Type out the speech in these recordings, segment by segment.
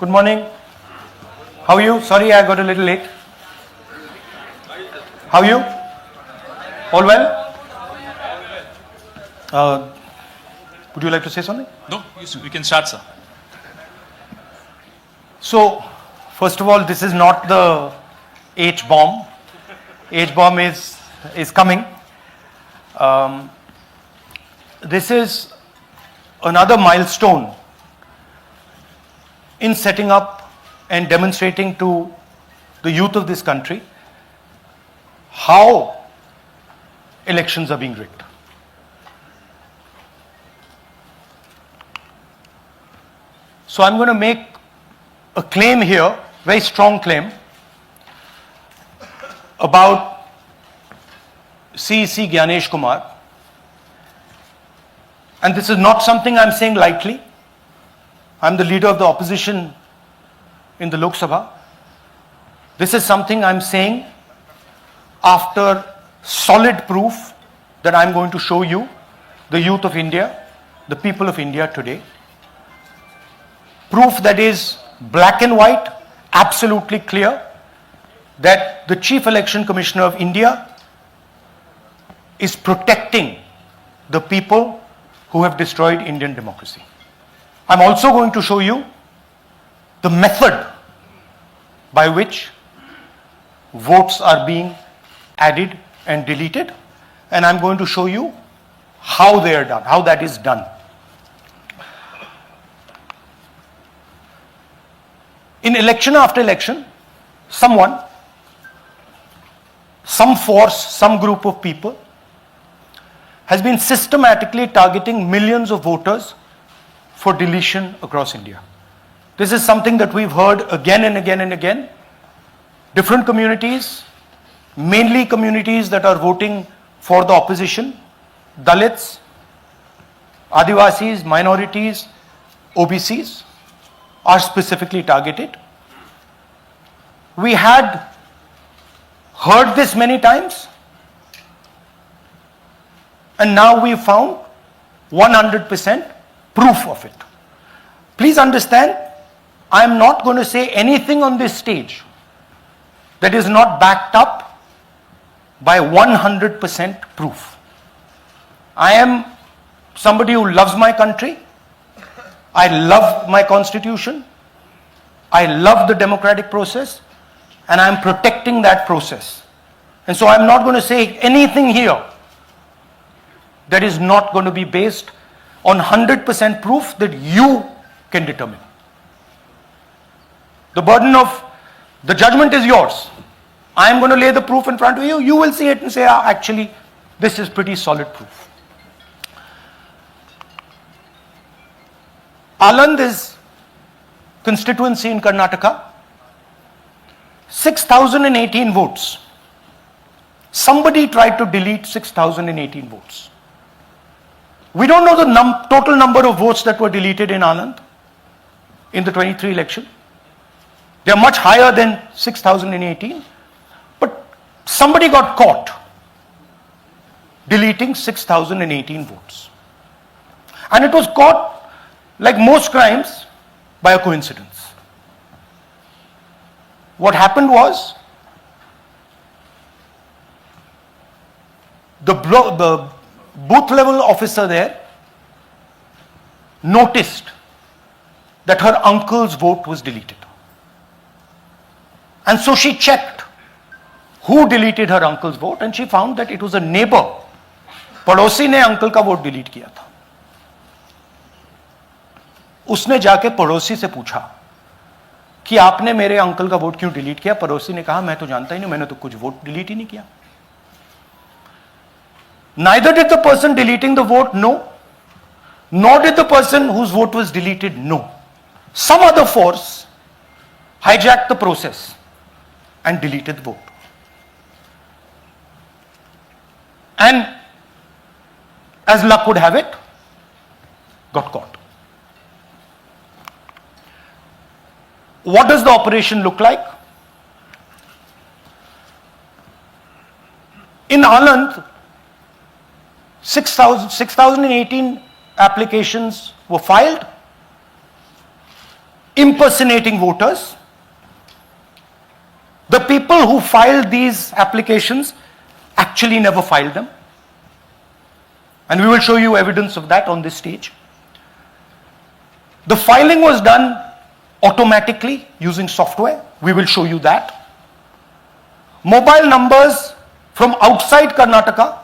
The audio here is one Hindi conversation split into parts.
Good morning. How are you? Sorry, I got a little late. How are you? All well? Would you like to say something? No, we can start, sir. So, first of all, this is not the H-bomb. H-bomb is coming. This is another milestone in setting up and demonstrating to the youth of this country how elections are being rigged. So I'm going to make a claim here, very strong claim, about CEC Gyanesh Kumar. And this is not something I'm saying lightly. I'm the leader of the opposition in the Lok Sabha. This is something I'm saying after solid proof that I'm going to show you, the youth of India, the people of India today. Proof that is black and white, absolutely clear, that the Chief Election Commissioner of India is protecting the people who have destroyed Indian democracy. I'm also going to show you the method by which votes are being added and deleted, and I'm going to show you how they are done, how that is done. In election after election, someone, some force, some group of people has been systematically targeting millions of voters for deletion across India. This is something that we've heard again and again and again. Different communities, mainly communities that are voting for the opposition, Dalits, Adivasis, minorities, OBCs, are specifically targeted. We had heard this many times, and now we found 100% proof of it. Please understand, I am not going to say anything on this stage that is not backed up by 100% proof. I am somebody who loves my country. I love my constitution. I love the democratic process, and I am protecting that process. And so I'm not going to say anything here that is not going to be based on 100% proof that you can determine. The burden of the judgment is yours. I am going to lay the proof in front of you. You will see it and say, actually, this is pretty solid proof. Aland is constituency in Karnataka. 6,018 votes. Somebody tried to delete 6,018 votes. We don't know the total number of votes that were deleted in Aland in the 23 election. They are much higher than 6,018. But somebody got caught deleting 6,018 votes. And it was caught, like most crimes, by a coincidence. What happened was, the booth level officer there noticed that her uncle's vote was deleted. And so she checked who deleted her uncle's vote, and she found that it was a neighbor. पड़ोसी ने अंकल का वोट डिलीट किया था. उसने जाके पड़ोसी से पूछा कि आपने मेरे अंकल का वोट क्यों डिलीट किया. पड़ोसी ने कहा, मैं तो जानता ही नहीं, मैंने तो कुछ वोट डिलीट ही नहीं किया. Neither did the person deleting the vote know, nor did the person whose vote was deleted know. Some other force hijacked the process and deleted the vote. And as luck would have it, got caught. What does the operation look like? In Aland, 6,018 applications were filed. impersonating voters. The people who filed these applications actually never filed them. And we will show you evidence of that on this stage. The filing was done automatically using software. We will show you that. Mobile numbers from outside Karnataka,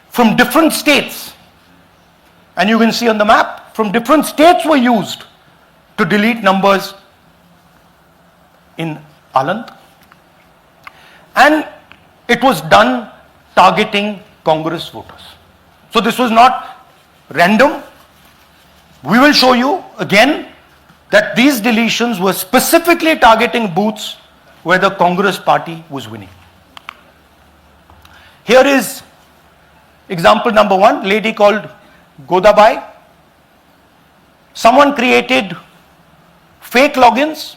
from different states, and you can see on the map, from different states were used to delete numbers in Aland. And it was done targeting Congress voters. So this was not random. We will show you again that these deletions were specifically targeting booths where the Congress party was winning. Here is example number 1, lady called Godabai. Someone created fake logins,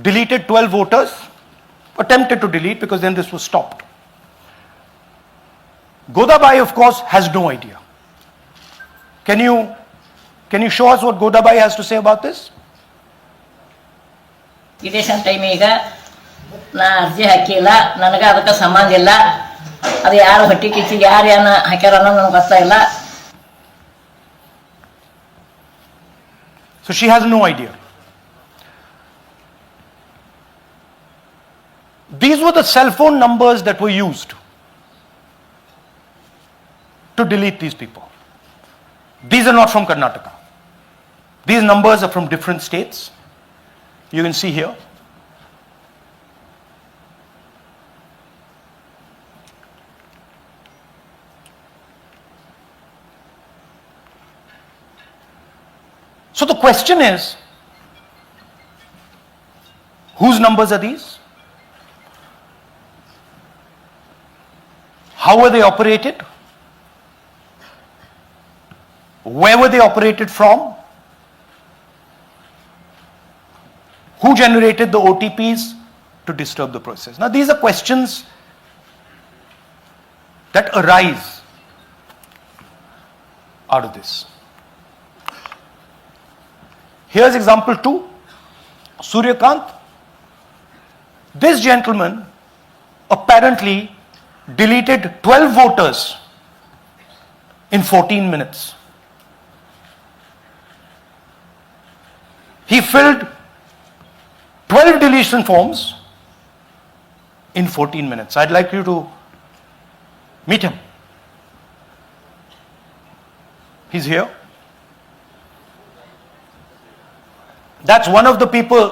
deleted 12 voters, attempted to delete because then this was stopped. Godabai, of course, has no idea. Can you show us what Godabai has to say about this? Election time ಈಗ ನಾ ಅರ್ಜಿ ಹಾಕಿಲ್ಲ, ನನಗೆ ಅದಕ್ಕೆ ಸಂಬಂಧ ಇಲ್ಲ, ಅದು ಯಾರು ಹೊಟ್ಟಿ ಕಿಚ್ಚಿ ಯಾರು ಏನ ಹಾಕ್ಯಾರ ಅನ್ನೋದು ನನಗೆ ಗೊತ್ತಾಗಿಲ್ಲ. So she has no idea. These were the cell phone numbers that were used to delete these people. These are not from Karnataka. These numbers are from different states. You can see here. So the question is, whose numbers are these? How were they operated? Where were they operated from? Who generated the OTPs to disturb the process? Now these are questions that arise out of this. Here's example 2, Suryakant. This gentleman apparently deleted 12 voters in 14 minutes. He filled 12 deletion forms in 14 minutes. I'd like you to meet him. He's here. That's one of the people.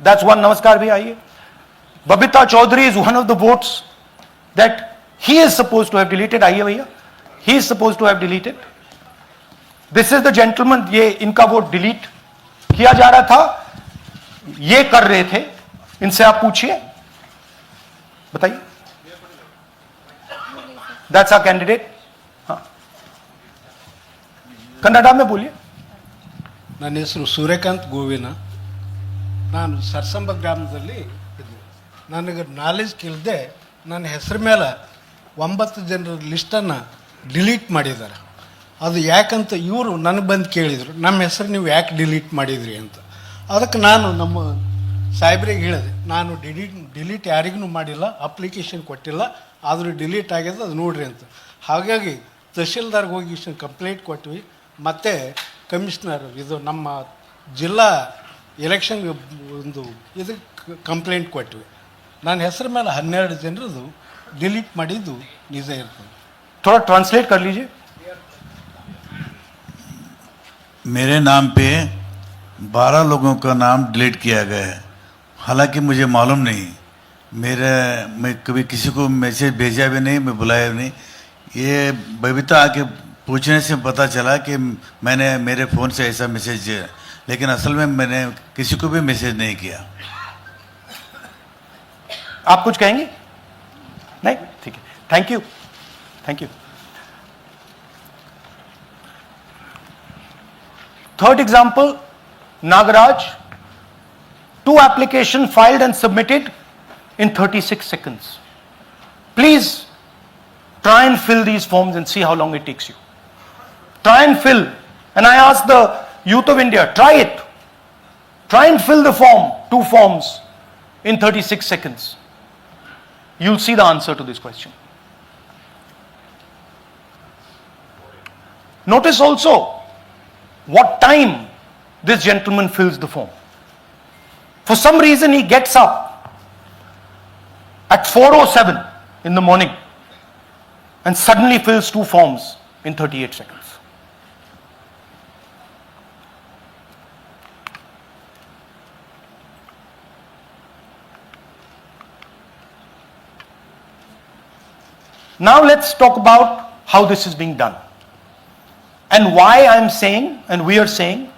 That's one. Namaskar bhi aiye. Babita Chaudhary is one of the votes that he is supposed to have deleted. Aiye bhaiya. He is supposed to have deleted. This is the gentleman. ये इनका वोट डिलीट किया जा रहा था, ये कर रहे थे. इनसे आप पूछिए, बताइए. That's our candidate. हाँ, कन्नड़ा में बोलिए. ನನ್ನ ಹೆಸರು ಸೂರ್ಯಕಾಂತ್ ಗೋವಿನ. ನಾನು ಸರ್ಸಂಬ ಗ್ರಾಮದಲ್ಲಿ ಇದ್ದೆ. ನನಗೆ ನಾಲೆಜ್ ಕೇಳಿದೆ, ನನ್ನ ಹೆಸರು ಮೇಲೆ 9 ಜನರ ಲಿಸ್ಟನ್ನು ಡಿಲೀಟ್ ಮಾಡಿದ್ದಾರೆ. ಅದು ಯಾಕಂತ ಇವರು ನನಗೆ ಬಂದು ಕೇಳಿದರು, ನಮ್ಮ ಹೆಸರು ನೀವು ಯಾಕೆ ಡಿಲೀಟ್ ಮಾಡಿದ್ರಿ ಅಂತ. ಅದಕ್ಕೆ ನಾನು ನಮ್ಮ ಸಾಹೇಬ್ರಿಗೆ ಹೇಳಿದೆ, ನಾನು ಡಿಲೀಟ್ ಯಾರಿಗೂ ಮಾಡಿಲ್ಲ, ಅಪ್ಲಿಕೇಶನ್ ಕೊಟ್ಟಿಲ್ಲ, ಆದರೂ ಡಿಲೀಟ್ ಆಗಿದೆ, ಅದು ನೋಡ್ರಿ ಅಂತ. ಹಾಗಾಗಿ ತಹಶೀಲ್ದಾರ್ಗೆ ಹೋಗಿ ಕಂಪ್ಲೇಂಟ್ ಕೊಟ್ವಿ. ಮತ್ತು ಕಮಿಷನರ್ ಇದು ನಮ್ಮ ಜಿಲ್ಲಾ ಎಲೆಕ್ಷನ್ ಒಂದು ಇದಕ್ಕೆ ಕಂಪ್ಲೇಂಟ್ ಕೊಟ್ವಿ. ನನ್ನ ಹೆಸರು ಮೇಲೆ 12 ಜನರದು ಡಿಲೀಟ್ ಮಾಡಿದ್ದು ನಿಜ ಇರ್ತದೆ. थोड़ा ट्रांसलेट कर लीजिए. मेरे नाम पे 12 लोगों का नाम डिलीट किया गया है. हालांकि मुझे मालूम नहीं, मैं कभी किसी को मैसेज भेजा भी नहीं, मैं बुलाया भी नहीं. ये बबीता आके पूछने से पता चला कि मैंने मेरे फ़ोन से ऐसा मैसेज दिया, लेकिन असल में मैंने किसी को भी मैसेज नहीं किया. आप कुछ कहेंगे? नहीं, ठीक है. Thank you. Thank you. Third example, Nagaraj. 2 applications filed and submitted in 36 seconds. Please try and fill these forms and see how long it takes you. Try and fill. And I ask the Youth of India, try it. Try and fill the form, 2 forms, in 36 seconds. You'll see the answer to this question. Notice also what time this gentleman fills the form. For some reason he gets up at 4:07 in the morning and suddenly fills 2 forms in 38 seconds. Now let's talk about how this is being done and why I'm saying and we are saying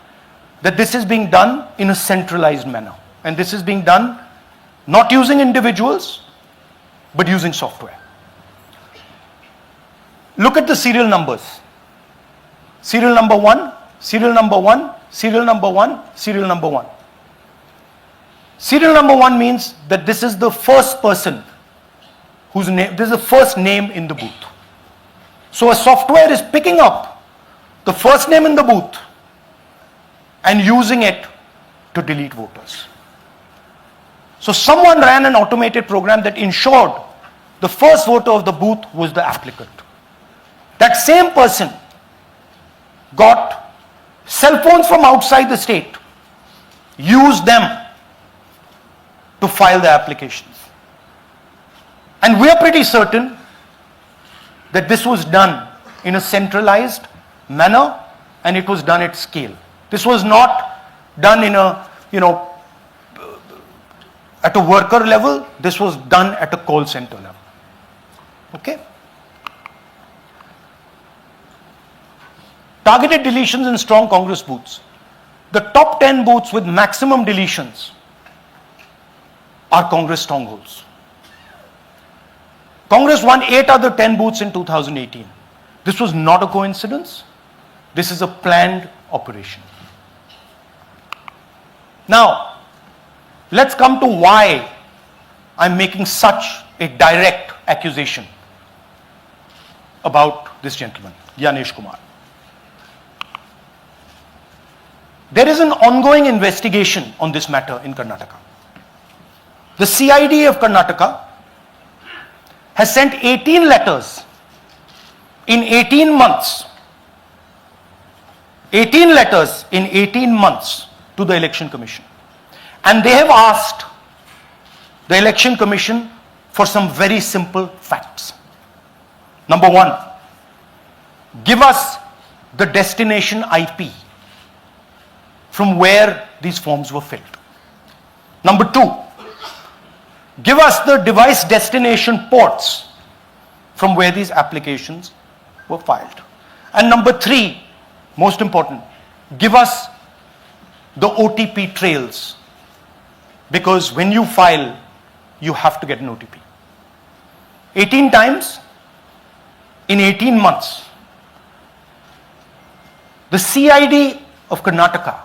that this is being done in a centralized manner, and this is being done not using individuals but using software. Look at the serial numbers. Serial number 1, serial number 1, serial number 1, serial number 1. Serial number 1 means that this is the first person whose name, this is the first name in the booth. So a software is picking up the first name in the booth and using it to delete voters. So someone ran an automated program that ensured the first voter of the booth was the applicant. That same person got cell phones from outside the state, used them to file the applications. And we are pretty certain that this was done in a centralized manner and it was done at scale. This was not done in a, at a worker level. This was done at a call center level. Okay? Targeted deletions in strong Congress booths. The top 10 booths with maximum deletions are Congress strongholds. Congress won 8 other 10 booths in 2018. This was not a coincidence. This is a planned operation. Now, let's come to why I'm making such a direct accusation about this gentleman, Gyanesh Kumar. There is an ongoing investigation on this matter in Karnataka. The CID of Karnataka has sent 18 letters in 18 months. 18 letters in 18 months to the Election Commission. And they have asked the Election Commission for some very simple facts. Number 1, give us the destination IP from where these forms were filled. Number 2, give us the device destination ports from where these applications were filed. And number 3, most important, give us the OTP trails, because when you file, you have to get an OTP. 18 times in 18 months. The CID of Karnataka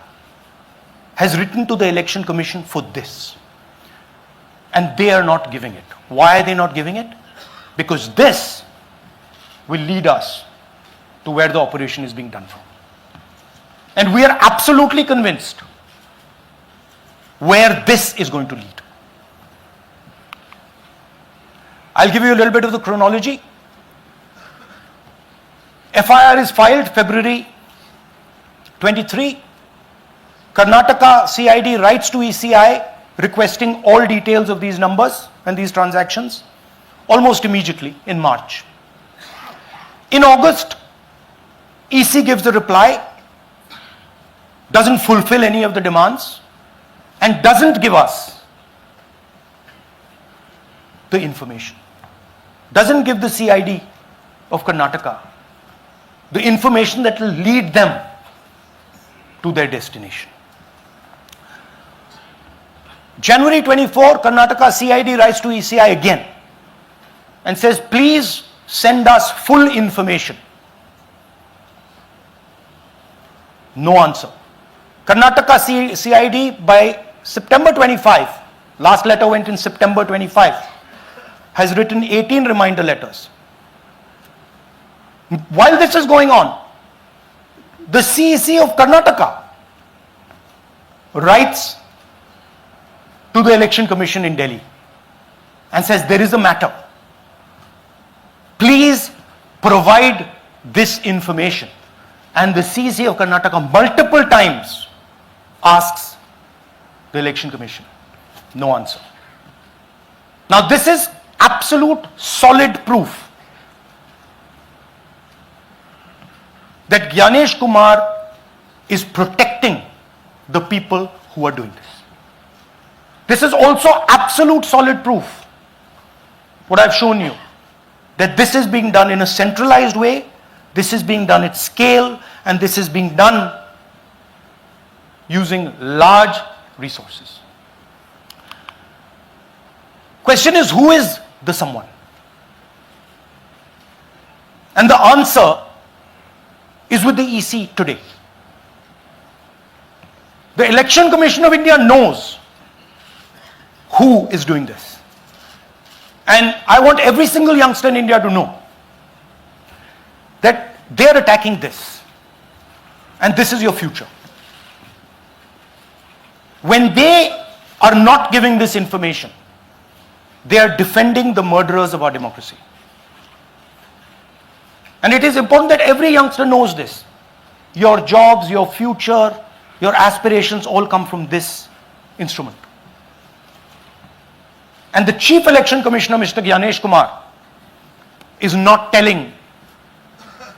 has written to the Election Commission for this. And they are not giving it. Why are they not giving it? Because this will lead us to where the operation is being done from. And we are absolutely convinced where this is going to lead. I'll give you a little bit of the chronology. FIR is filed February 23. Karnataka CID writes to ECI requesting all details of these numbers and these transactions almost immediately in March. In August, EC gives a reply, doesn't fulfill any of the demands, and doesn't give us the information. Doesn't give the CID of Karnataka the information that will lead them to their destination. January 24, Karnataka CID writes to ECI again and says, please send us full information. No answer. Karnataka CID by September 25, last letter went in September 25, has written 18 reminder letters. While this is going on, the CEC of Karnataka writes to the Election Commission in Delhi and says there is a matter. Please provide this information. And the CC of Karnataka multiple times asks the Election Commission. No answer. Now this is absolute solid proof that Gyanesh Kumar is protecting the people who are doing this. This is also absolute solid proof, what I've shown you, that this is being done in a centralized way, this is being done at scale, and this is being done using large resources. Question is, who is the someone? And the answer is with the EC today. The Election Commission of India knows who is doing this. And I want every single youngster in India to know that they are attacking this. And this is your future. When they are not giving this information, they are defending the murderers of our democracy. And it is important that every youngster knows this. Your jobs, your future, your aspirations all come from this instrument. And the Chief Election Commissioner, Mr. Gyanesh Kumar, is not telling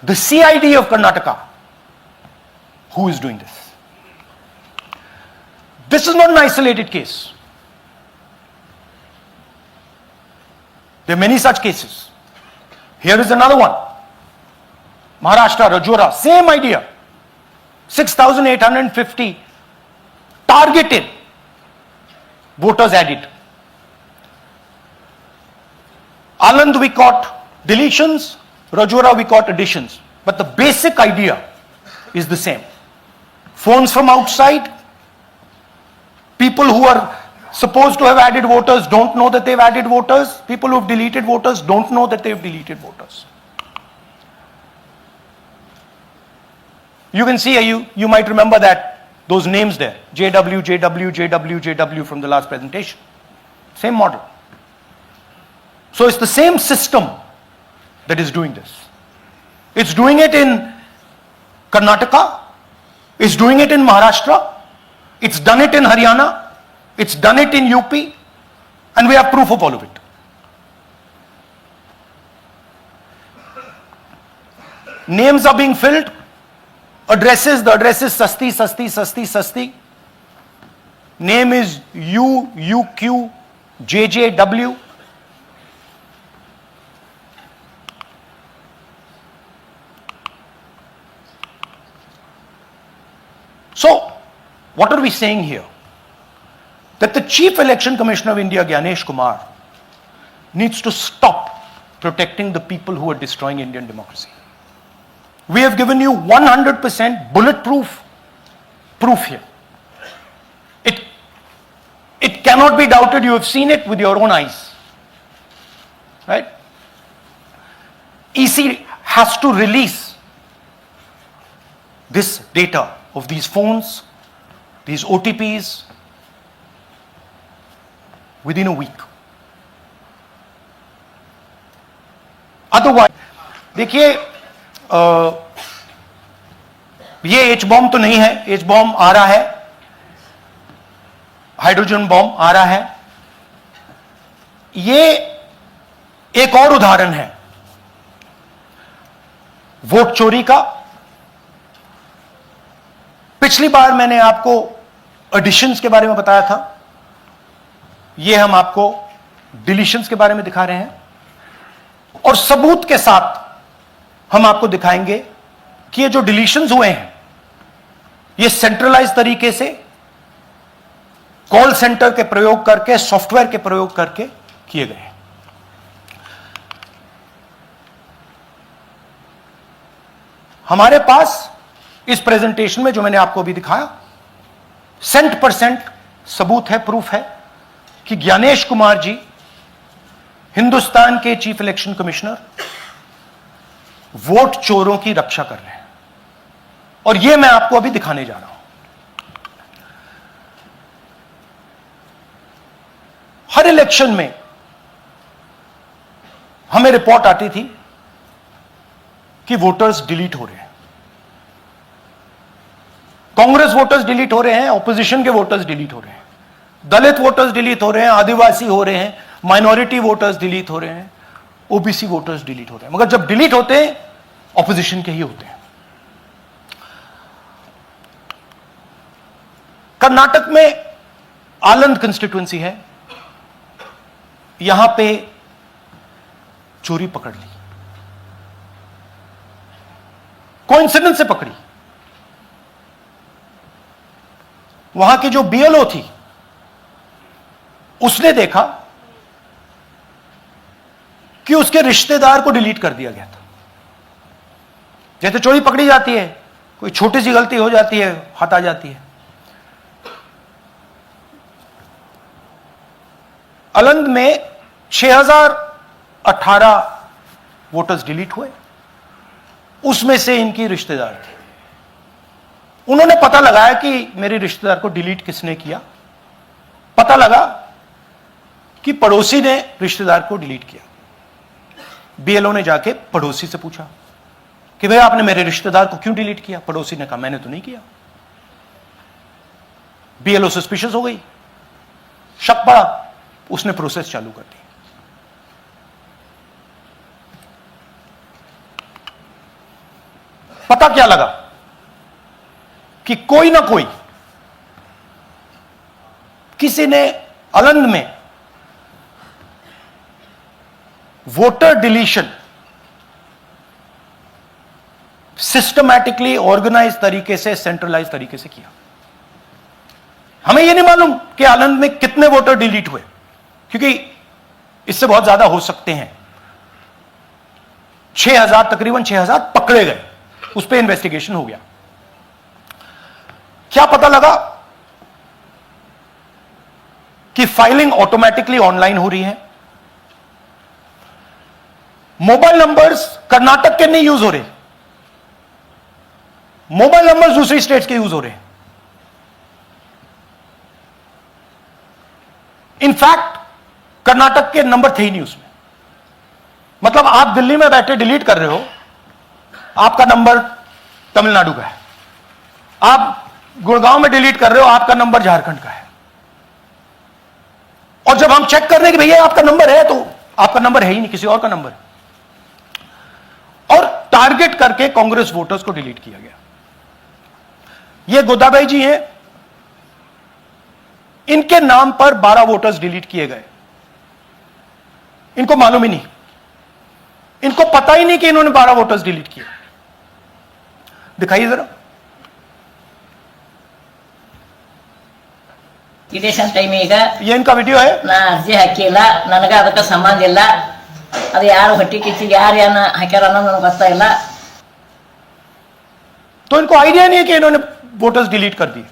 the CID of Karnataka who is doing this. This is not an isolated case. There are many such cases. Here is another one. Maharashtra, Rajora, same idea. 6,850 targeted voters added. Anand we caught deletions, Rajora we caught additions. But the basic idea is the same. Phones from outside, people who are supposed to have added voters don't know that they've added voters, people who have deleted voters don't know that they've deleted voters. You can see, you might remember that, those names there, JW, JW, JW, JW from the last presentation. Same model. So it's the same system that is doing this. It's doing it in Karnataka, it's doing it in Maharashtra, it's done it in Haryana, it's done it in UP, and we have proof of all of it. Names are being filled. Addresses, the address is Sasti, Sasti, Sasti, Sasti. Name is UQ, JJW. So, what are we saying here? That the Chief Election Commissioner of India, Gyanesh Kumar, needs to stop protecting the people who are destroying Indian democracy. We have given you 100% bulletproof proof here. It cannot be doubted. You have seen it with your own eyes. Right? EC has to release this data of these phones, these OTPs, within a week. Otherwise, देखिए ये एच बॉम्ब तो नहीं है, एच बॉम्ब आ रहा है, हाइड्रोजन बॉम्ब आ रहा है. ये एक और उदाहरण है वोट चोरी का. पिछली बार मैंने आपको एडिशंस के बारे में बताया था, ये हम आपको डिलीशंस के बारे में दिखा रहे हैं, और सबूत के साथ हम आपको दिखाएंगे कि ये जो डिलीशंस हुए हैं ये सेंट्रलाइज तरीके से कॉल सेंटर के प्रयोग करके, सॉफ्टवेयर के प्रयोग करके किए गए हैं. हमारे पास इस प्रेजेंटेशन में जो मैंने आपको अभी दिखाया 100% सबूत है, प्रूफ है कि ज्ञानेश कुमार जी हिंदुस्तान के चीफ इलेक्शन कमिश्नर वोट चोरों की रक्षा कर रहे हैं. और यह मैं आपको अभी दिखाने जा रहा हूं. हर इलेक्शन में हमें रिपोर्ट आती थी कि वोटर्स डिलीट हो रहे हैं, कांग्रेस वोटर्स डिलीट हो रहे हैं, ऑपोजिशन के वोटर्स डिलीट हो रहे हैं, दलित वोटर्स डिलीट हो रहे हैं, आदिवासी हो रहे हैं, माइनॉरिटी वोटर्स डिलीट हो रहे हैं, ओबीसी वोटर्स डिलीट हो रहे हैं। मगर जब डिलीट होते हैं ऑपोजिशन के ही होते हैं। कर्नाटक में आलंद कंस्टिट्यूएंसी है, यहां पे चोरी पकड़ ली, कोइंसिडेंस से पकड़ी। वहां की जो बीएलओ थी उसने देखा कि उसके रिश्तेदार को डिलीट कर दिया गया था। जैसे चोरी पकड़ी जाती है, कोई छोटी सी गलती हो जाती है, हाथ आ जाती है। अलंद में 6018 वोटर्स डिलीट हुए, उसमें से इनकी रिश्तेदार थे। उन्होंने पता लगाया कि मेरे रिश्तेदार को डिलीट किसने किया। पता लगा कि पड़ोसी ने रिश्तेदार को डिलीट किया। बीएलओ ने जाके पड़ोसी से पूछा कि भैया आपने मेरे रिश्तेदार को क्यों डिलीट किया? पड़ोसी ने कहा मैंने तो नहीं किया। बीएलओ सस्पिशियस हो गई, शक पड़ा, उसने प्रोसेस चालू कर दी। पता क्या लगा कि कोई ना कोई, किसी ने अलंद में वोटर डिलीशन सिस्टमैटिकली ऑर्गेनाइज तरीके से, सेंट्रलाइज तरीके से किया। हमें यह नहीं मालूम कि आलंद में कितने वोटर डिलीट हुए, क्योंकि इससे बहुत ज्यादा हो सकते हैं। 6000, तकरीबन 6000 पकड़े गए, उस पर इन्वेस्टिगेशन हो गया। क्या पता लगा कि फाइलिंग ऑटोमेटिकली ऑनलाइन हो रही है। मोबाइल नंबर्स कर्नाटक के नहीं यूज हो रहे, मोबाइल नंबर्स दूसरी स्टेट्स के यूज हो रहे हैं। इनफैक्ट कर्नाटक के नंबर थे ही नहीं उसमें। मतलब आप दिल्ली में बैठे डिलीट कर रहे हो, आपका नंबर तमिलनाडु का है। आप गुड़गांव में डिलीट कर रहे हो, आपका नंबर झारखंड का है। और जब हम चेक कर रहे हैं कि भैया आपका नंबर है, तो आपका नंबर है ही नहीं, किसी और का नंबर है। और टारगेट करके कांग्रेस वोटर्स को डिलीट किया गया। ये गोदाबाई जी हैं, इनके नाम पर 12 वोटर्स डिलीट किए गए। इनको मालूम ही नहीं, इनको पता ही नहीं कि इन्होंने 12 वोटर्स डिलीट किए। दिखाइए जरा। ಇಲೆಕ್ಷನ್ ಟೈಮ್ ಈಗ ये इनका वीडियो है। ನಾ ಅರ್ಜಿ ಹಾಕಿಲ್ಲ, ನನಗೆ ಅದಕ್ಕೆ ಸಂಬಂಧ ಇಲ್ಲ। ಅದು ಯಾರು ಹೊಟ್ಟಿ ಕಿಚ್ಚಿಗೆ ಯಾರು ಏನ ಹಾಕ್ಯಾರ ಅನ್ನೋದು ನನಗೆ ಗೊತ್ತಾಗಿಲ್ಲ। तो इनको आइडिया नहीं है कि इन्होंने वोटर्स डिलीट कर दिए।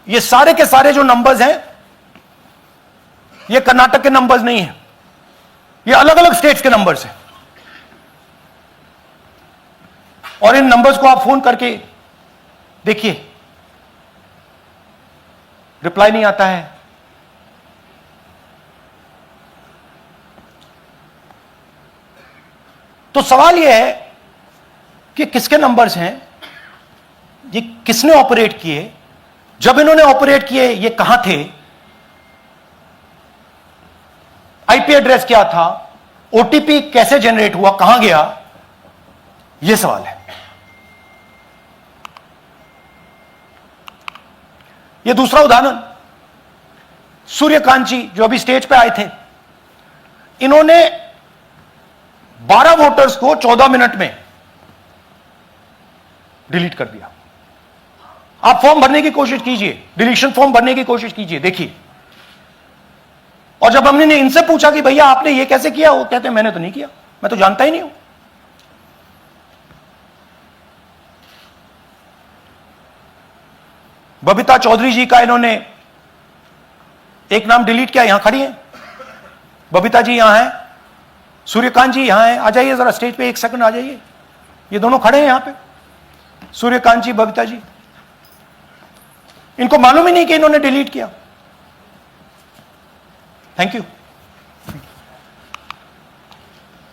ये सारे के सारे जो नंबर्स हैं, ये कर्नाटक के नंबर्स नहीं हैं, ये अलग अलग स्टेट्स के नंबर्स हैं। और इन नंबर्स को आप फोन करके देखिए, रिप्लाई नहीं आता है। तो सवाल यह है कि किसके नंबर्स हैं, ये किसने ऑपरेट किए, जब इन्होंने ऑपरेट किए ये कहां थे, आईपी एड्रेस क्या था, ओटीपी कैसे जनरेट हुआ, कहां गया, यह सवाल है। यह दूसरा उदाहरण, सूर्यकांत जी जो अभी स्टेज पे आए थे, इन्होंने 12 वोटर्स को 14 मिनट में डिलीट कर दिया। आप फॉर्म भरने की कोशिश कीजिए, डिलीशन फॉर्म भरने की कोशिश कीजिए, देखिए। और जब हमने इनसे पूछा कि भैया आपने ये कैसे किया, वो कहते हैं मैंने तो नहीं किया, मैं तो जानता ही नहीं हूं। बबीता चौधरी जी का इन्होंने एक नाम डिलीट किया, यहां खड़ी हैं बबीता जी, यहां हैं सूर्यकांत जी, यहां हैं। आ जाइए जरा स्टेज पे, एक सेकंड आ जाइए। ये दोनों खड़े हैं यहां पे, सूर्यकांत जी, बबीता जी। इनको मालूम ही नहीं कि इन्होंने डिलीट किया। Thank you.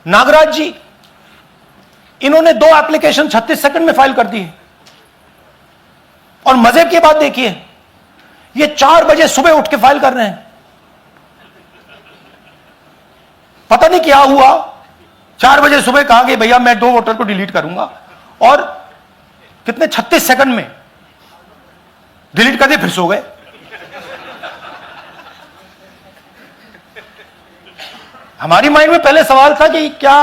नागराज जी, इन्होंने 2 एप्लीकेशन 36 सेकंड में फाइल कर दी है। और मजे की बात देखिए, ये 4 बजे सुबह उठ के फाइल कर रहे हैं। पता नहीं क्या हुआ, 4 बजे सुबह कहा कि भैया मैं 2 वोटर को डिलीट करूंगा, और कितने 36 सेकंड में डिलीट कर दिए, फिर सो गए। हमारी माइंड में पहले सवाल था कि क्या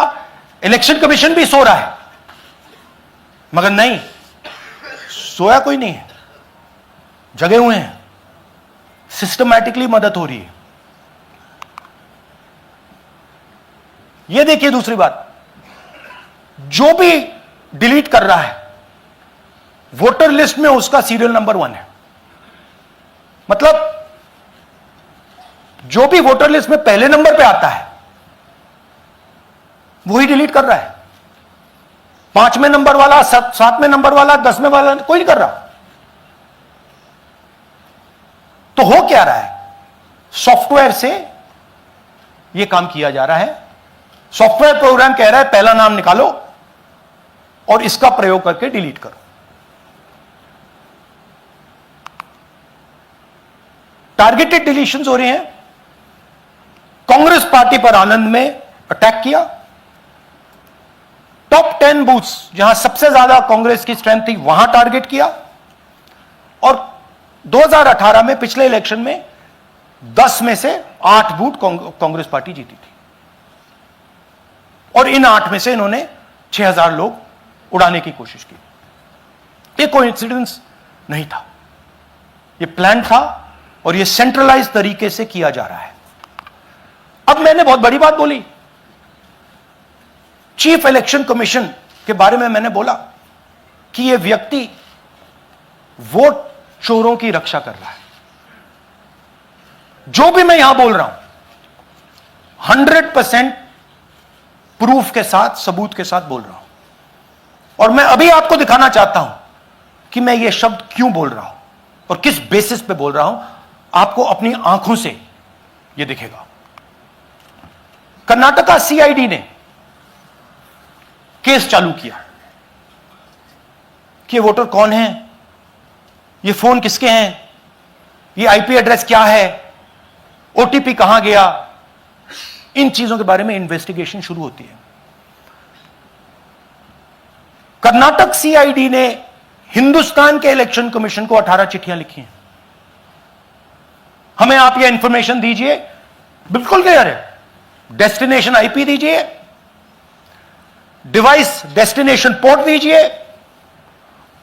इलेक्शन कमीशन भी सो रहा है, मगर नहीं, सोया कोई नहीं है, जगे हुए हैं, सिस्टमैटिकली मदद हो रही है। यह देखिए दूसरी बात, जो भी डिलीट कर रहा है वोटर लिस्ट में उसका सीरियल नंबर 1 है। मतलब जो भी वोटर लिस्ट में पहले नंबर पे आता है वही डिलीट कर रहा है। 5वें नंबर वाला, 7वें नंबर वाला, 10वें वाला कोई नहीं कर रहा। तो हो क्या रहा है, सॉफ्टवेयर से यह काम किया जा रहा है। सॉफ्टवेयर प्रोग्राम कह रहा है पहला नाम निकालो और इसका प्रयोग करके डिलीट करो। टारगेटेड डिलीशंस हो रहे हैं। कांग्रेस पार्टी पर आनंद में अटैक किया। टॉप 10 बूथ्स जहां सबसे ज्यादा कांग्रेस की स्ट्रेंथ थी वहां टारगेट किया। और 2018 में पिछले इलेक्शन में 10 में से 8 बूथ कांग्रेस पार्टी जीती थी, और इन 8 में से इन्होंने 6000 लोग उड़ाने की कोशिश की। ये कोइंसिडेंस नहीं था, ये प्लान था, और ये सेंट्रलाइज तरीके से किया जा रहा है। अब मैंने बहुत बड़ी बात बोली, चीफ इलेक्शन कमीशन के बारे में मैंने बोला कि यह व्यक्ति वोट चोरों की रक्षा कर रहा है। जो भी मैं यहां बोल रहा हूं 100% प्रूफ के साथ, सबूत के साथ बोल रहा हूं। और मैं अभी आपको दिखाना चाहता हूं कि मैं ये शब्द क्यों बोल रहा हूं और किस बेसिस पे बोल रहा हूं। आपको अपनी आंखों से ये दिखेगा। कर्नाटका सीआईडी ने केस चालू किया कि ये वोटर कौन है, ये फोन किसके हैं, ये आईपी एड्रेस क्या है, ओटीपी कहां गया, इन चीजों के बारे में इन्वेस्टिगेशन शुरू होती है। कर्नाटक सीआईडी ने हिंदुस्तान के इलेक्शन कमीशन को 18 चिट्ठियां लिखी हैं। हमें आप ये इंफॉर्मेशन दीजिए, बिल्कुल क्लियर है, डेस्टिनेशन आईपी दीजिए, डिवाइस डेस्टिनेशन पोर्ट दीजिए,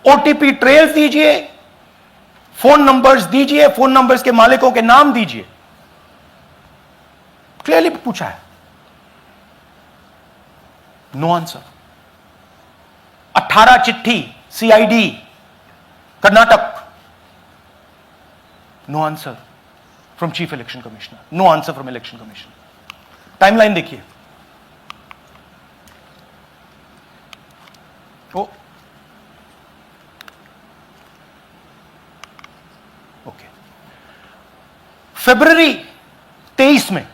ओटीपी ट्रेल्स दीजिए, फोन नंबर्स दीजिए, फोन नंबर्स के मालिकों के नाम दीजिए। क्लियरली पूछा है, नो आंसर। 18 चिट्ठी CID Karnataka, no answer from chief election commissioner, no answer from election commission. Timeline देखिए, ओके, फरवरी 23 में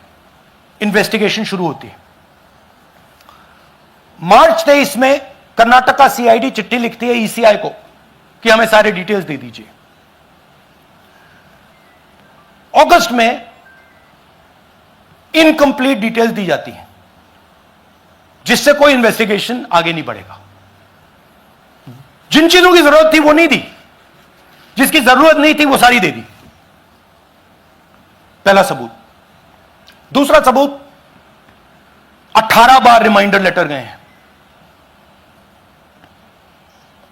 इन्वेस्टिगेशन शुरू होती है। मार्च 23 में कर्नाटका सीआईडी चिट्ठी लिखती है ईसीआई को कि हमें सारे डिटेल्स दे दीजिए। अगस्त में इनकंप्लीट डिटेल्स दी जाती हैं, जिससे कोई इन्वेस्टिगेशन आगे नहीं बढ़ेगा। जिन चीजों की जरूरत थी वो नहीं दी, जिसकी जरूरत नहीं थी वो सारी दे दी। पहला सबूत। दूसरा सबूत, 18 बार रिमाइंडर लेटर गए हैं।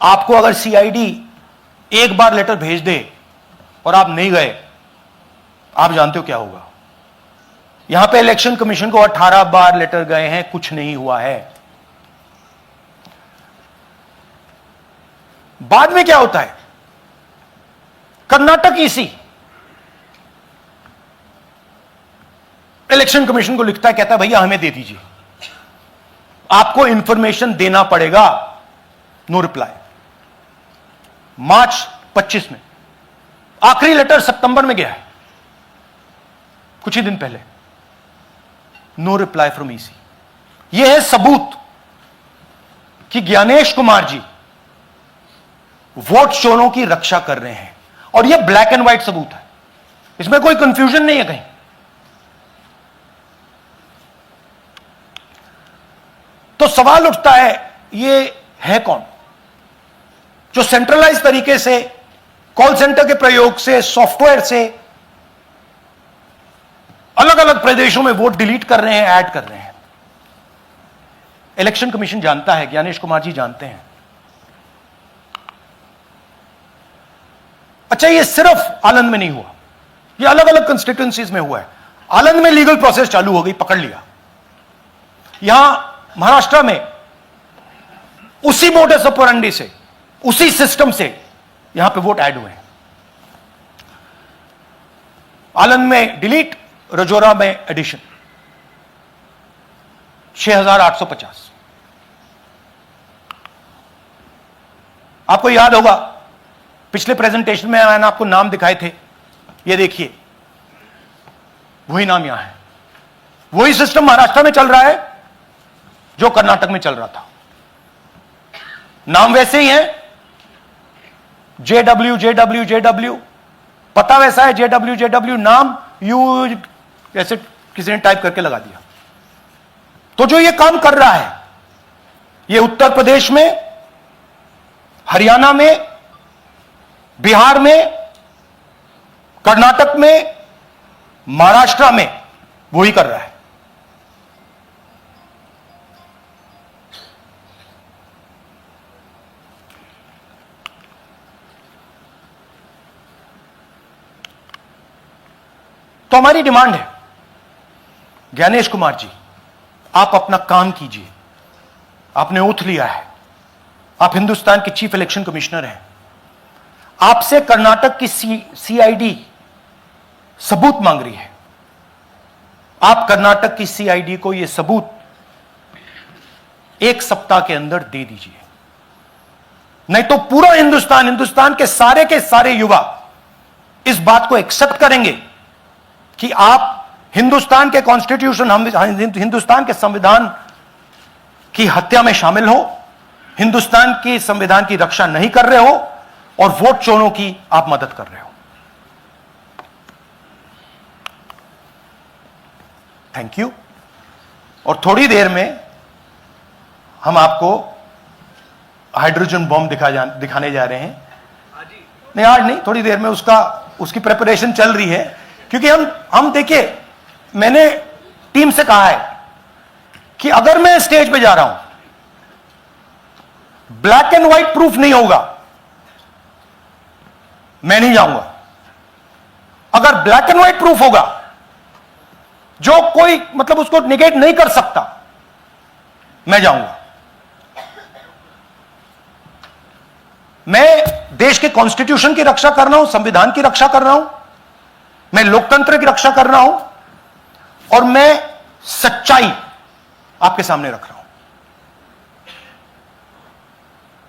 आपको अगर सीआईडी एक बार लेटर भेज दे और आप नहीं गए, आप जानते हो क्या होगा। यहां पे इलेक्शन कमीशन को 18 बार लेटर गए हैं, कुछ नहीं हुआ है। बाद में क्या होता है, कर्नाटक ईसी इलेक्शन कमीशन को लिखता है, कहता है भैया हमें दे दीजिए, आपको इंफॉर्मेशन देना पड़ेगा नो रिप्लाई। मार्च 25 में, आखिरी लेटर सितंबर में गया है, कुछ ही दिन पहले, नो रिप्लाई फ्रॉम ईसी। यह है सबूत कि ज्ञानेश कुमार जी वोट चोरों की रक्षा कर रहे हैं, और यह ब्लैक एंड व्हाइट सबूत है, इसमें कोई कंफ्यूजन नहीं है कहीं। तो सवाल उठता है, ये है कौन जो सेंट्रलाइज तरीके से कॉल सेंटर के प्रयोग से, सॉफ्टवेयर से अलग अलग प्रदेशों में वोट डिलीट कर रहे हैं, ऐड कर रहे हैं? इलेक्शन कमीशन जानता है, ज्ञानेश कुमार जी जानते हैं। अच्छा, ये सिर्फ आनंद में नहीं हुआ, ये अलग अलग कंस्टिट्यूएंसीज में हुआ है। आनंद में लीगल प्रोसेस चालू हो गई, पकड़ लिया। यहां महाराष्ट्र में उसी मोडस ऑपरेंडी से, उसी सिस्टम से यहां पे वोट ऐड हुए हैं। आनंद में डिलीट, रजौरा में एडिशन, 6850। आपको याद होगा पिछले प्रेजेंटेशन में मैंने आपको नाम दिखाए थे, ये देखिए वही नाम यहां है। वही सिस्टम महाराष्ट्र में चल रहा है जो कर्नाटक में चल रहा था। नाम वैसे ही है, JW JW JW, पता वैसा है, JW JW, नाम यू ऐसे किसी ने टाइप करके लगा दिया। तो जो ये काम कर रहा है, ये उत्तर प्रदेश में, हरियाणा में, बिहार में, कर्नाटक में, महाराष्ट्र में वही कर रहा है। तो हमारी डिमांड है, ज्ञानेश कुमार जी, आप अपना काम कीजिए। आपने ओथ लिया है, आप हिंदुस्तान के चीफ इलेक्शन कमिश्नर हैं। आपसे कर्नाटक की CID सबूत मांग रही है। आप कर्नाटक की CID को यह सबूत 1 सप्ताह के अंदर दे दीजिए, नहीं तो पूरा हिंदुस्तान के सारे युवा इस बात को एक्सेप्ट करेंगे कि आप हिंदुस्तान के कॉन्स्टिट्यूशन, हिंदुस्तान के संविधान की हत्या में शामिल हो, हिंदुस्तान के संविधान की रक्षा नहीं कर रहे हो, और वोट चोरों की आप मदद कर रहे हो। Thank you. और थोड़ी देर में हम आपको हाइड्रोजन बॉम्ब दिखाने जा रहे हैं। नहीं, आज नहीं, थोड़ी देर में उसकी प्रिपरेशन चल रही है, क्योंकि हम देखिए, मैंने टीम से कहा है कि अगर मैं स्टेज पे जा रहा हूं, ब्लैक एंड व्हाइट प्रूफ नहीं होगा, मैं नहीं जाऊंगा। अगर ब्लैक एंड व्हाइट प्रूफ होगा, जो कोई मतलब उसको निगेट नहीं कर सकता, मैं जाऊंगा। मैं देश के कॉन्स्टिट्यूशन की रक्षा कर रहा हूं, संविधान की रक्षा कर रहा हूं, मैं लोकतंत्र की रक्षा कर रहा हूं, और मैं सच्चाई आपके सामने रख रहा हूं।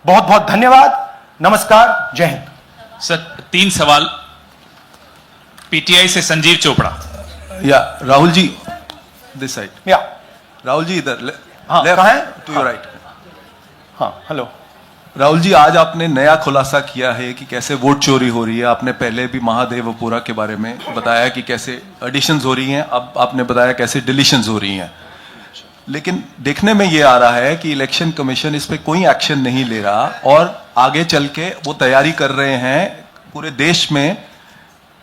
बहुत बहुत धन्यवाद, नमस्कार, जय हिंद। सर 3 सवाल। पीटीआई से संजीव चोपड़ा। या राहुल जी, दिस साइड। या राहुल जी इधर, हाँ, लेफ्ट कहाँ है? To your right. हाँ, हेलो। राहुल जी, आज आपने नया खुलासा किया है कि कैसे वोट चोरी हो रही है। आपने पहले भी महादेवपुरा के बारे में बताया कि कैसे एडिशंस हो रही हैं, अब आपने बताया कैसे डिलीशंस हो रही हैं। लेकिन देखने में ये आ रहा है कि इलेक्शन कमीशन इस पे कोई एक्शन नहीं ले रहा, और आगे चल के वो तैयारी कर रहे हैं पूरे देश में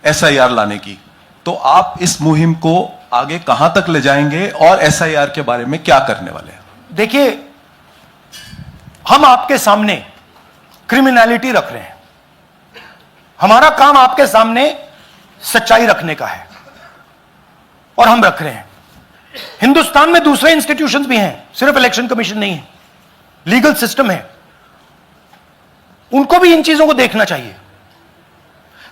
SIR लाने की। तो आप इस मुहिम को आगे कहां तक ले जाएंगे, और SIR के बारे में क्या करने वाले हैं? देखिए, हम आपके सामने क्रिमिनलिटी रख रहे हैं, हमारा काम आपके सामने सच्चाई रखने का है, और हम रख रहे हैं। हिंदुस्तान में दूसरे इंस्टीट्यूशंस भी हैं, सिर्फ इलेक्शन कमीशन नहीं है, लीगल सिस्टम है, उनको भी इन चीजों को देखना चाहिए।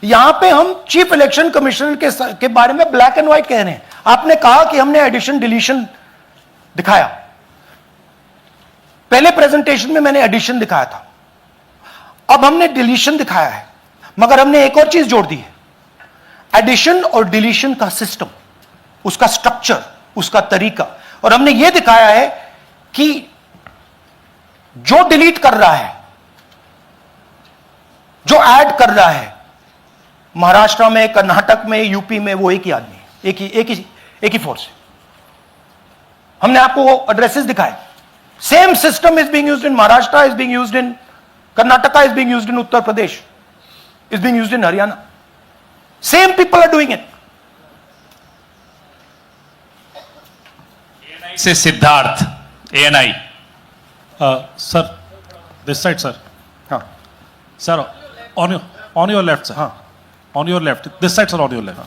यहां पे हम चीफ इलेक्शन कमिश्नर के बारे में ब्लैक एंड व्हाइट कह रहे हैं। आपने कहा कि हमने एडिशन डिलीशन दिखाया, पहले प्रेजेंटेशन में मैंने एडिशन दिखाया था, अब हमने डिलीशन दिखाया है, मगर हमने एक और चीज जोड़ दी है, एडिशन और डिलीशन का सिस्टम, उसका स्ट्रक्चर, उसका तरीका। और हमने यह दिखाया है कि जो डिलीट कर रहा है, जो ऐड कर रहा है, महाराष्ट्र में, कर्नाटक में, यूपी में, वो एक ही आदमी है, एक ही फोर्स है। हमने आपको वो एड्रेसेस दिखाए। Same system is being used in Maharashtra, is being used in Karnataka, is being used in Uttar Pradesh, is being used in Haryana. Same people are doing it. Say Siddharth, ANI। Sir, this side, sir. हाँ Sir, on your left, sir. हाँ On your left. This side, sir, on your left.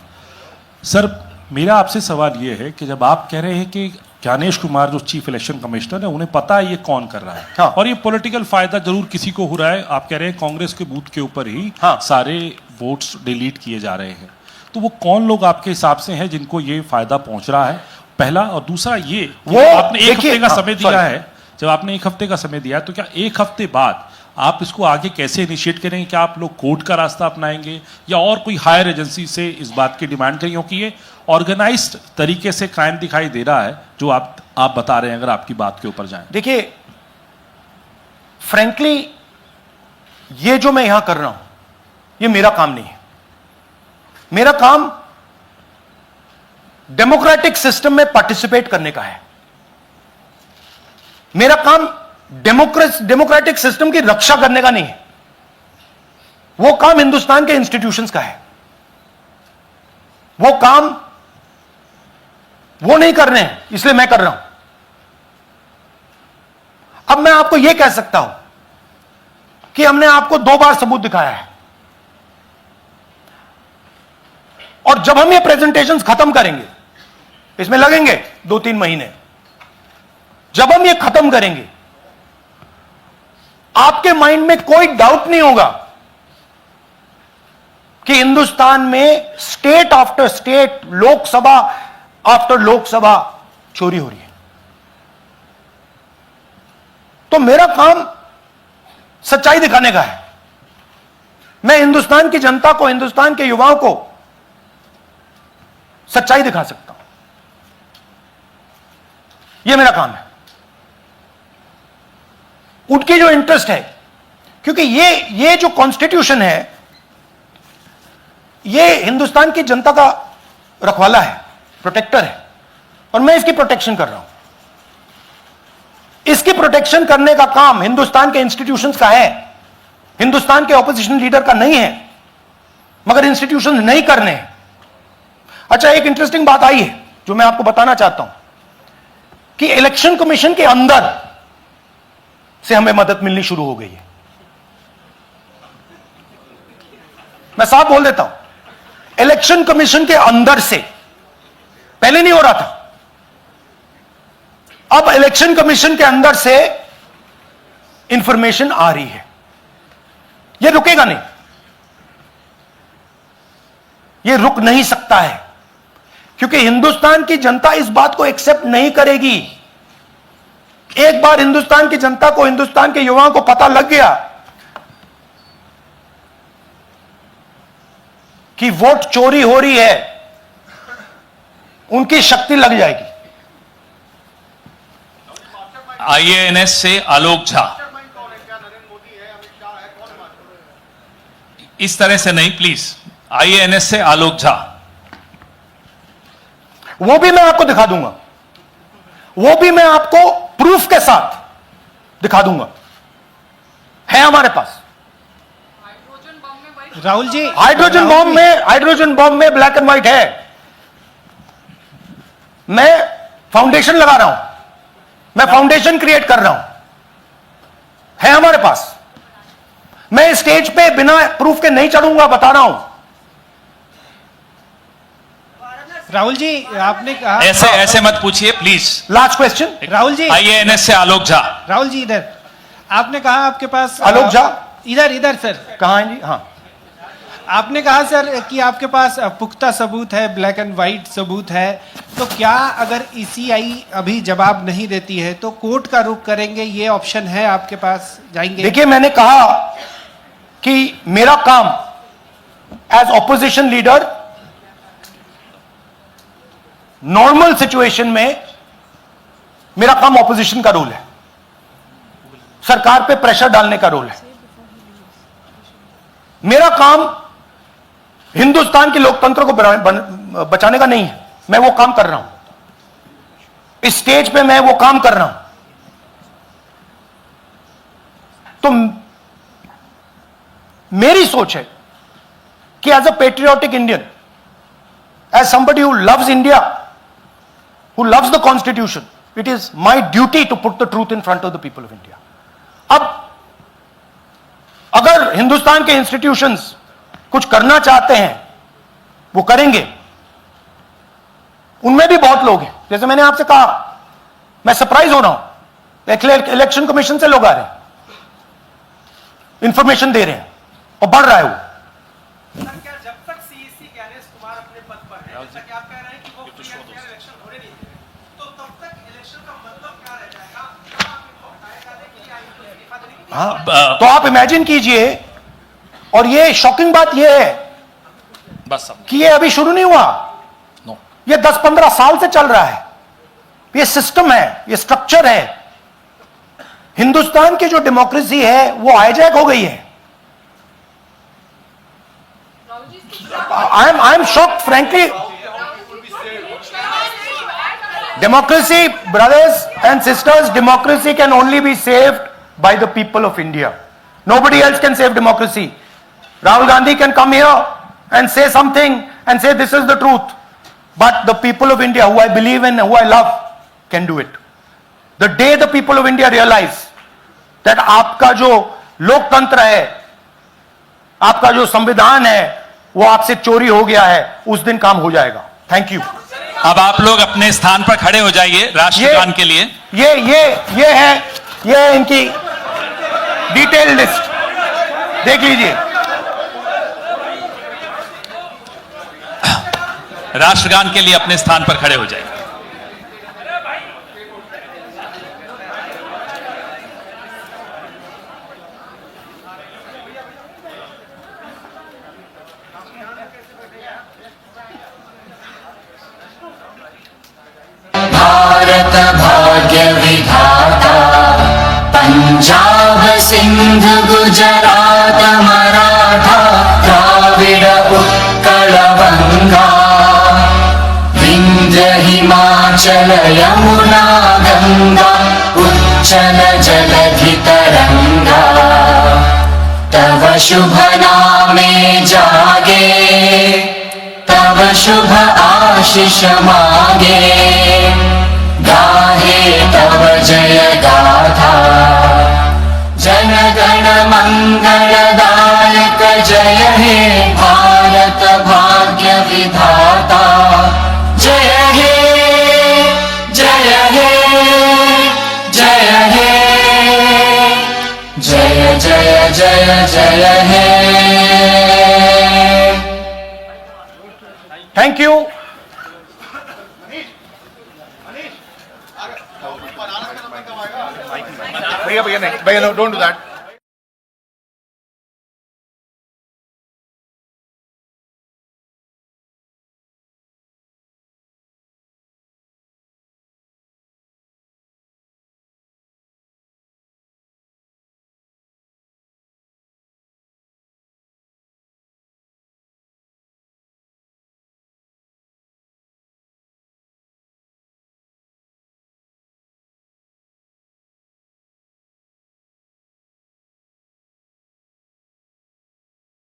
Sir, मेरा आपसे सवाल ये है कि जब आप कह रहे हैं कि ज्ञानेश कुमार जो चीफ इलेक्शन कमिश्नर है, उन्हें पता है ये कौन कर रहा है, हाँ। और ये पॉलिटिकल फायदा जरूर किसी को हो रहा है, आप कह रहे हैं कांग्रेस के बूथ के ऊपर ही हाँ। सारे वोट्स डिलीट किए जा रहे हैं, तो वो कौन लोग आपके हिसाब से हैं जिनको ये फायदा पहुंच रहा है, पहला। और दूसरा ये कि वो आपने एक देखिए, हफ्ते का हाँ, समय दिया sorry। है, जब आपने एक हफ्ते का समय दिया है, तो क्या एक हफ्ते बाद आप इसको आगे कैसे इनिशिएट करेंगे? क्या आप लोग कोर्ट का रास्ता अपनाएंगे या और कोई हायर एजेंसी से इस बात की डिमांड करेंगे? क्योंकि ये ऑर्गेनाइज्ड तरीके से क्राइम दिखाई दे रहा है जो आप बता रहे हैं, अगर आपकी बात के ऊपर जाएं। देखिए, फ्रैंकली ये जो मैं यहां कर रहा हूं, ये मेरा काम नहीं है। मेरा काम डेमोक्रेटिक सिस्टम में पार्टिसिपेट करने का है। मेरा काम डेमोक्रेटिक सिस्टम की रक्षा करने का नहीं है। वो काम हिंदुस्तान के इंस्टीट्यूशंस का है। वो काम वो नहीं कर रहे हैं, इसलिए मैं कर रहा हूं। अब मैं आपको यह कह सकता हूं कि हमने आपको 2 बार सबूत दिखाया है, और जब हम ये प्रेजेंटेशंस खत्म करेंगे, इसमें लगेंगे 2-3 महीने, जब हम ये खत्म करेंगे, आपके माइंड में कोई डाउट नहीं होगा कि हिंदुस्तान में state after state, Lok Sabha after Lok Sabha चोरी हो रही है। तो मेरा काम सच्चाई दिखाने का है। मैं हिंदुस्तान की जनता को, हिंदुस्तान के युवाओं को सच्चाई दिखा सकता हूं। यह मेरा काम है। उनकी जो इंटरेस्ट है, क्योंकि ये जो कॉन्स्टिट्यूशन है, ये हिंदुस्तान की जनता का रखवाला है, प्रोटेक्टर है, और मैं इसकी प्रोटेक्शन कर रहा हूं। इसकी प्रोटेक्शन करने का काम हिंदुस्तान के इंस्टीट्यूशंस का है, हिंदुस्तान के ऑपोजिशन लीडर का नहीं है, मगर इंस्टीट्यूशंस नहीं करने हैं। अच्छा, एक इंटरेस्टिंग बात आई है जो मैं आपको बताना चाहता हूं कि इलेक्शन कमीशन के अंदर से हमें मदद मिलनी शुरू हो गई है। मैं साफ बोल देता हूं, इलेक्शन कमीशन के अंदर से, पहले नहीं हो रहा था, अब इलेक्शन कमीशन के अंदर से इंफॉर्मेशन आ रही है। यह रुकेगा नहीं, यह रुक नहीं सकता है, क्योंकि हिंदुस्तान की जनता इस बात को एक्सेप्ट नहीं करेगी। एक बार हिंदुस्तान की जनता को, हिंदुस्तान के युवाओं को पता लग गया कि वोट चोरी हो रही है, उनकी शक्ति लग जाएगी। IANS से आलोक झा। इस तरह से नहीं प्लीज। IANS से आलोक झा। वो भी मैं आपको दिखा दूंगा, वो भी मैं आपको प्रूफ के साथ दिखा दूंगा, है हमारे पास। राहुल जी, हाइड्रोजन बॉम्ब में ब्लैक एंड व्हाइट है। मैं फाउंडेशन लगा रहा हूं, मैं फाउंडेशन क्रिएट कर रहा हूं, है हमारे पास। मैं स्टेज पे बिना प्रूफ के नहीं चढ़ूंगा, बता रहा हूं। राहुल जी, आपने कहा, ऐसे मत पूछिए please. Last question, Rahul ji, IANS से आलोक झा। राहुल जी इधर, आपने कहा आपके पास आलोक झा, इधर सर, कहां हैं जी? हाँ, आपने कहा सर कि आपके पास पुख्ता सबूत है, ब्लैक एंड व्हाइट सबूत है, तो क्या अगर ECI अभी जवाब नहीं देती है तो कोर्ट का रुख करेंगे, ये ऑप्शन है आपके पास, जाएंगे? देखिए, मैंने कहा कि मेरा काम as opposition leader normal situation में मेरा काम ऑपोजिशन का रोल है, सरकार पे प्रेशर डालने का रोल है। मेरा काम हिंदुस्तान के लोकतंत्र को बचाने का नहीं है। मैं वो काम कर रहा हूं, इस स्टेज पे मैं वो काम कर रहा हूं। तो मेरी सोच है कि as a patriotic Indian, as somebody who loves India, who loves the constitution, it is my duty to put the truth in front of the people of India. अब अगर हिंदुस्तान के इंस्टीट्यूशंस कुछ करना चाहते हैं वो करेंगे। उनमें भी बहुत लोग हैं, जैसे मैंने आपसे कहा, मैं सरप्राइज हो रहा हूं, इलेक्शन कमीशन से लोग आ रहे हैं, इंफॉर्मेशन दे रहे हैं और बढ़ रहा है वो। सर, क्या जब तक सीईसी ज्ञानेश कुमार अपने पद पर है, जैसा कि आप कह रहे हैं कि वो फ्री एंड फेयर इलेक्शन होने नहीं दे रहे, तो तब तक इलेक्शन का मतलब क्या रह जाएगा? क्या आप इनको हटाए जाने के लिए आयोग को इस्तीफा देने की हाँ, तो आप इमेजिन कीजिए, और ये शॉकिंग बात ये है बस कि ये अभी शुरू नहीं हुआ, ये 10-15 साल से चल रहा है। ये सिस्टम है, ये स्ट्रक्चर है। हिंदुस्तान की जो डेमोक्रेसी है वो हाईजैक हो गई है। I am shocked frankly. Democracy, brothers and sisters, democracy can only be saved by the people of India. Nobody else can save democracy. Rahul Gandhi can come here and say something and say this is the truth. But the people of India, who I believe in, who I love, can do it. The day the people of India realize that आपका जो लोकतंत्र है, आपका जो संविधान है, वो आपसे चोरी हो गया है, उस दिन काम हो जाएगा। Thank you. अब आप लोग अपने स्थान पर खड़े हो जाइए राष्ट्रगान के लिए। ये है इनकी डिटेल लिस्ट, देख लीजिए। राष्ट्रगान के लिए अपने स्थान पर खड़े हो जाइए। भारत भाग्य विधाता, पंजाब सिंध गुजरात मराठा, द्राविड उत्कल बंगा, विंध्य हिमाचल यमुना गंगा, उच्चल जलधि तरंगा, तव शुभ नामे जागे, तव शुभ आशीष मांगे, गाहे तव जय गाथा, जन गण मंगलदायक जय हे भारत भाग्य विधाता, जय हे जय हे जय हे जय जय जय जय हे। Thank you. भैया नहीं, भैया डोंट डू दैट।